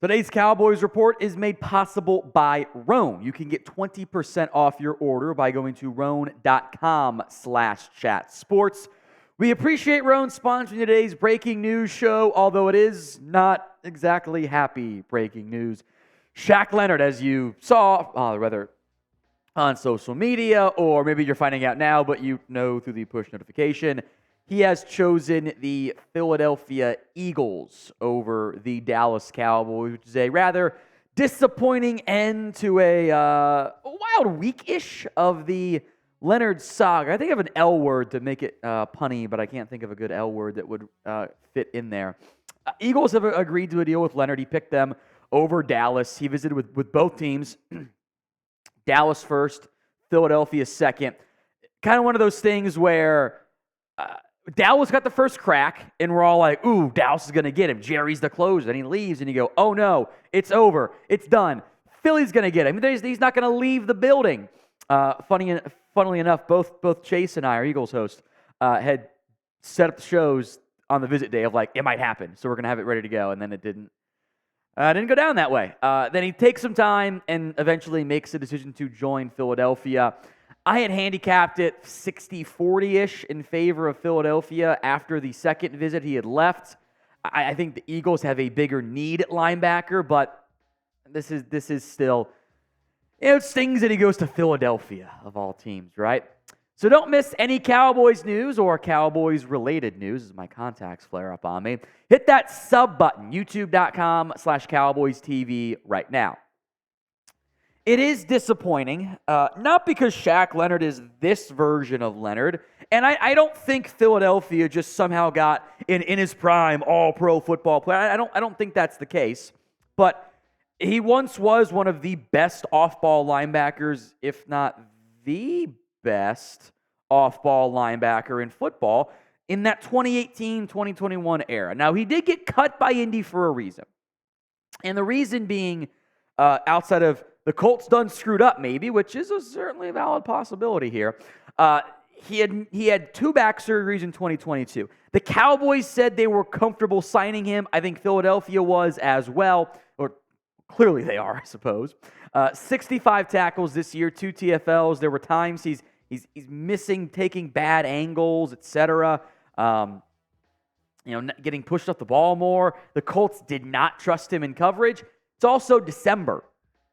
Today's Cowboys report is made possible by Roan. You can get 20% off your order by going to roan.com/chatsports. We appreciate Roan sponsoring today's breaking news show, although it is not exactly happy breaking news. Shaq Leonard, as you saw, whether on social media or maybe you're finding out now, but you know through the push notification, he has chosen the Philadelphia Eagles over the Dallas Cowboys, which is a rather disappointing end to a wild week-ish of the Leonard saga. I think of an L word to make it punny, but I can't think of a good L word that would fit in there. Eagles have agreed to a deal with Leonard. He picked them over Dallas. He visited with both teams. Dallas first, Philadelphia second. Kind of one of those things where Dallas got the first crack, and we're all like, ooh, Dallas is going to get him. Jerry's the closer. And he leaves, and you go, oh, no, it's over. It's done. Philly's going to get him. He's not going to leave the building. Funnily enough, both Chase and I, our Eagles host, had set up the shows on the visit day of like, it might happen, so we're going to have it ready to go. And then it didn't go down that way. Then he takes some time and eventually makes a decision to join Philadelphia. I had handicapped it 60-40-ish in favor of Philadelphia after the second visit he had left. I think the Eagles have a bigger need at linebacker, but this is still, it stings that he goes to Philadelphia of all teams, right? So don't miss any Cowboys news or Cowboys-related news as my contacts flare up on me. Hit that sub button, youtube.com/CowboysTV right now. It is disappointing, not because Shaq Leonard is this version of Leonard, and I don't think Philadelphia just somehow got in his prime all-pro football player. I don't think that's the case, but he once was one of the best off-ball linebackers, if not the best off-ball linebacker in football in that 2018-2021 era. Now, he did get cut by Indy for a reason, and the reason being outside of the Colts done screwed up maybe, which is certainly a valid possibility here. He had two back surgeries in 2022. The Cowboys said they were comfortable signing him. I think Philadelphia was as well, or clearly they are, I suppose. 65 tackles this year, 2 TFLs. There were times he's missing, taking bad angles, etc. Getting pushed off the ball more. The Colts did not trust him in coverage. It's also December.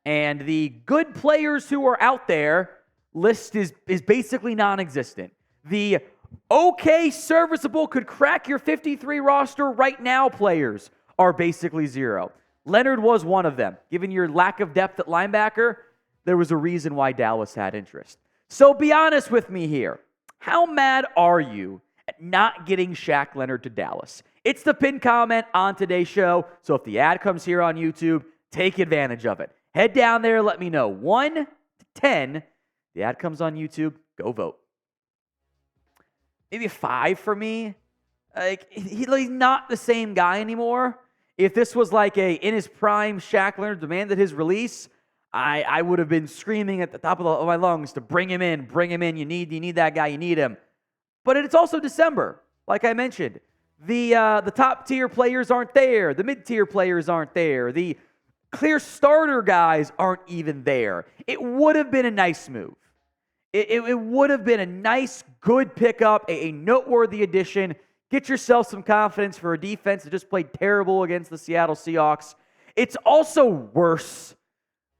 And the good players who are out there list is basically non-existent. The okay, serviceable, could crack your 53 roster right now players are basically zero. Leonard was one of them. Given your lack of depth at linebacker, there was a reason why Dallas had interest. So be honest with me here. How mad are you at not getting Shaq Leonard to Dallas? It's the pinned comment on today's show, so if the ad comes here on YouTube, take advantage of it. Head down there, let me know. 1 to 10. The ad comes on YouTube. Go vote. Maybe a 5 for me. He's not the same guy anymore. If this was like in his prime, Shaq Leonard demanded his release, I would have been screaming at the top of my lungs to bring him in. Bring him in. You need that guy. You need him. But it's also December, like I mentioned. The top tier players aren't there. The mid tier players aren't there. The clear starter guys aren't even there. It would have been a nice move. It would have been a nice, good pickup, a noteworthy addition. Get yourself some confidence for a defense that just played terrible against the Seattle Seahawks. It's also worse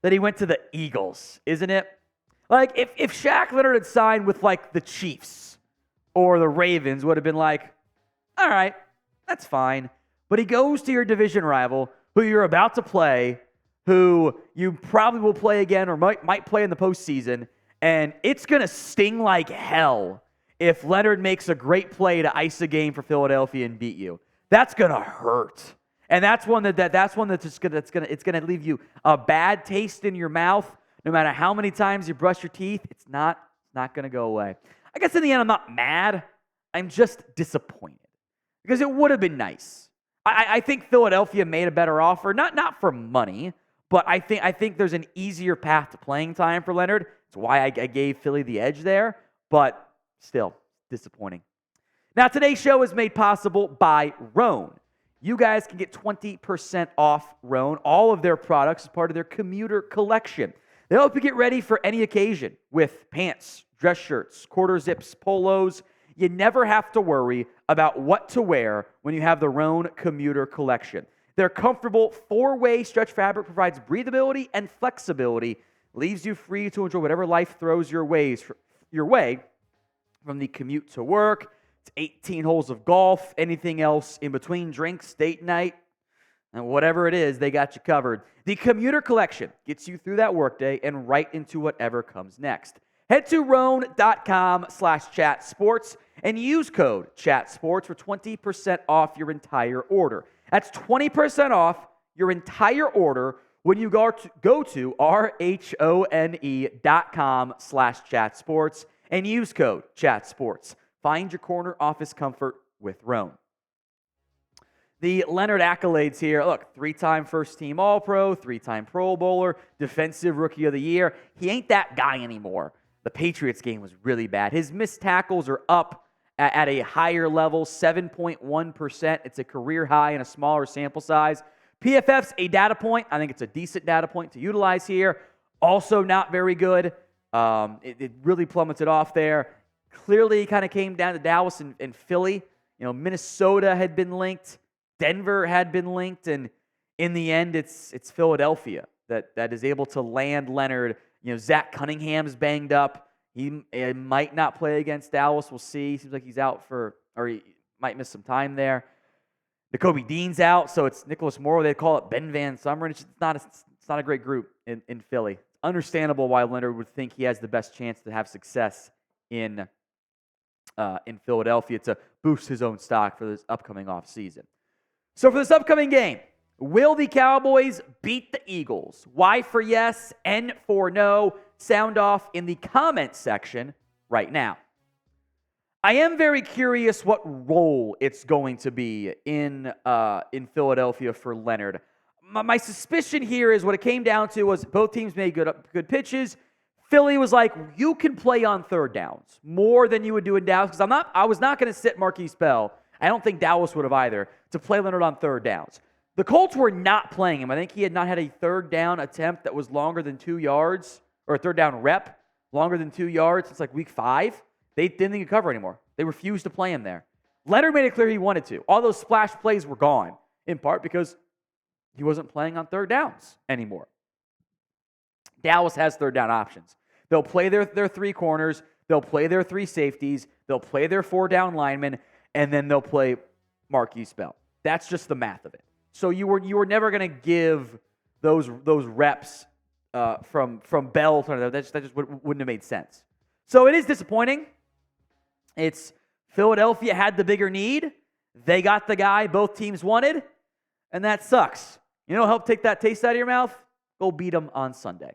that he went to the Eagles, isn't it? Like, if Shaq Leonard had signed with, like, the Chiefs or the Ravens, would have been like, all right, that's fine. But he goes to your division rival, who you're about to play, who you probably will play again or might play in the postseason, and it's going to sting like hell if Leonard makes a great play to ice a game for Philadelphia and beat you. That's going to hurt. And that's one that's going to leave you a bad taste in your mouth. No matter how many times you brush your teeth, it's not going to go away. I guess in the end, I'm not mad. I'm just disappointed because it would have been nice. I think Philadelphia made a better offer, not for money, but I think there's an easier path to playing time for Leonard. It's why I gave Philly the edge there, but still disappointing. Now, today's show is made possible by Roan. you guys can get 20% off Roan, all of their products as part of their commuter collection. They help you get ready for any occasion with pants, dress shirts, quarter zips, polos. You never have to worry about what to wear when you have the Roan commuter collection. Their comfortable 4-way stretch fabric provides breathability and flexibility, leaves you free to enjoy whatever life throws your way, from the commute to work, to 18 holes of golf, anything else in between, drinks, date night, and whatever it is, they got you covered. The commuter collection gets you through that workday and right into whatever comes next. Head to roan.com/chatsports and use code chatsports for 20% off your entire order. That's 20% off your entire order when you go to RHONE.com/chatsports and use code chatsports. Find your corner office comfort with Roan. The Leonard accolades here. Look, 3-time first-team All-Pro, 3-time Pro Bowler, Defensive Rookie of the Year. He ain't that guy anymore. The Patriots game was really bad. His missed tackles are up at a higher level, 7.1%. It's a career high in a smaller sample size. PFF's a data point. I think it's a decent data point to utilize here. Also not very good. It really plummeted off there. Clearly kind of came down to Dallas and Philly. You know, Minnesota had been linked. Denver had been linked. And in the end, it's Philadelphia that is able to land Leonard. You know, Zach Cunningham's banged up. He might not play against Dallas. We'll see. Seems like he's out or he might miss some time there. Nakobe Dean's out, so it's Nicholas Morrow. They call it Ben Van Summer. It's not a great group in Philly. It's understandable why Leonard would think he has the best chance to have success in Philadelphia to boost his own stock for this upcoming offseason. So for this upcoming game, will the Cowboys beat the Eagles? Y for yes, N for no. Sound off in the comment section right now. I am very curious what role it's going to be in Philadelphia for Leonard. My suspicion here is what it came down to was both teams made good pitches. Philly was like, you can play on third downs more than you would do in Dallas, because I was not going to sit Marquise Bell. I don't think Dallas would have either, to play Leonard on third downs. The Colts were not playing him. I think he had not had a third down attempt that was longer than 2 yards, or a third down rep longer than 2 yards since like week 5. They didn't think he could cover anymore. They refused to play him there. Leonard made it clear he wanted to. All those splash plays were gone, in part because he wasn't playing on third downs anymore. Dallas has third down options. They'll play their 3 corners. They'll play their 3 safeties. They'll play their 4 down linemen, and then they'll play Marquise Bell. That's just the math of it. So you were never going to give those reps from Bell to that just wouldn't have made sense. So it is disappointing. It's Philadelphia had the bigger need. They got the guy both teams wanted, and that sucks. You know, help take that taste out of your mouth? Go beat them on Sunday.